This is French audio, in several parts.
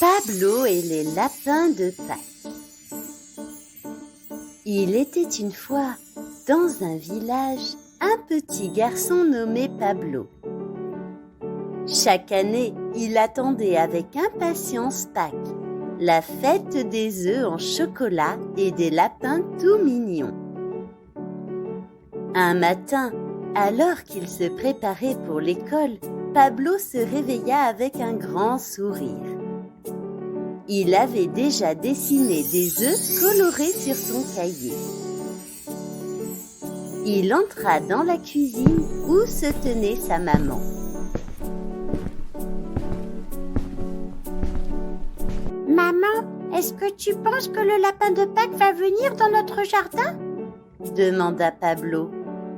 Pablo et les lapins de Pâques. Il était une fois, dans un village, un petit garçon nommé Pablo. Chaque année, il attendait avec impatience Pâques, la fête des œufs en chocolat et des lapins tout mignons. Un matin, alors qu'il se préparait pour l'école, Pablo se réveilla avec un grand sourire. Il avait déjà dessiné des œufs colorés sur son cahier. Il entra dans la cuisine où se tenait sa maman. « Maman, est-ce que tu penses que le lapin de Pâques va venir dans notre jardin ?» demanda Pablo.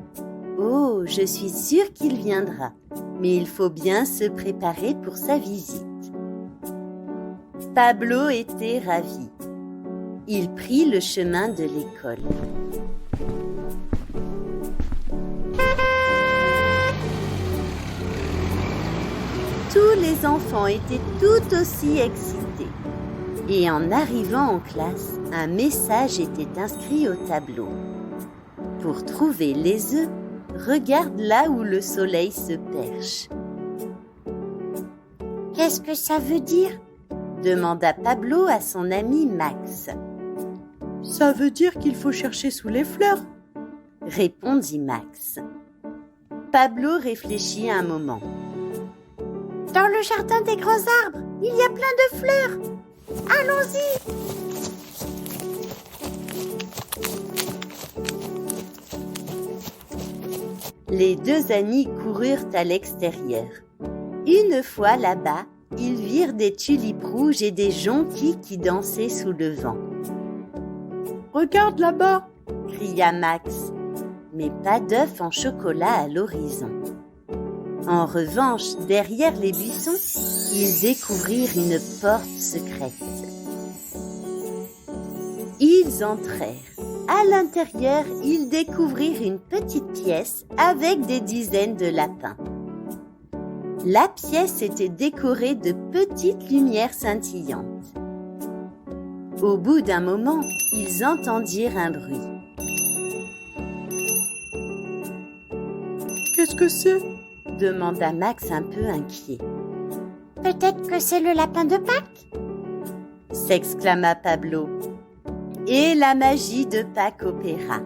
« Oh, je suis sûre qu'il viendra, mais il faut bien se préparer pour sa visite. » Pablo était ravi. Il prit le chemin de l'école. Tous les enfants étaient tout aussi excités. Et en arrivant en classe, un message était inscrit au tableau. Pour trouver les œufs, regarde là où le soleil se perche. « Qu'est-ce que ça veut dire ?» demanda Pablo à son ami Max. « Ça veut dire qu'il faut chercher sous les fleurs, » répondit Max. Pablo réfléchit un moment. « Dans le jardin des grands arbres, il y a plein de fleurs. Allons-y !» Les deux amis coururent à l'extérieur. Une fois là-bas, ils virent des tulipes rouges et des jonquilles qui dansaient sous le vent. « Regarde là-bas !» cria Max, mais pas d'œufs en chocolat à l'horizon. En revanche, derrière les buissons, ils découvrirent une porte secrète. Ils entrèrent. À l'intérieur, ils découvrirent une petite pièce avec des dizaines de lapins. La pièce était décorée de petites lumières scintillantes. Au bout d'un moment, ils entendirent un bruit. « Qu'est-ce que c'est ?» demanda Max un peu inquiet. « Peut-être que c'est le lapin de Pâques ?» s'exclama Pablo. Et la magie de Pâques opéra.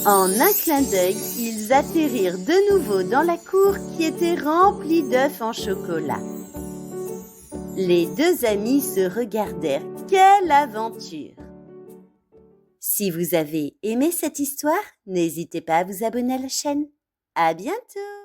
En un clin d'œil, ils atterrirent de nouveau dans la cour qui était remplie d'œufs en chocolat. Les deux amis se regardèrent. Quelle aventure! Si vous avez aimé cette histoire, n'hésitez pas à vous abonner à la chaîne. À bientôt!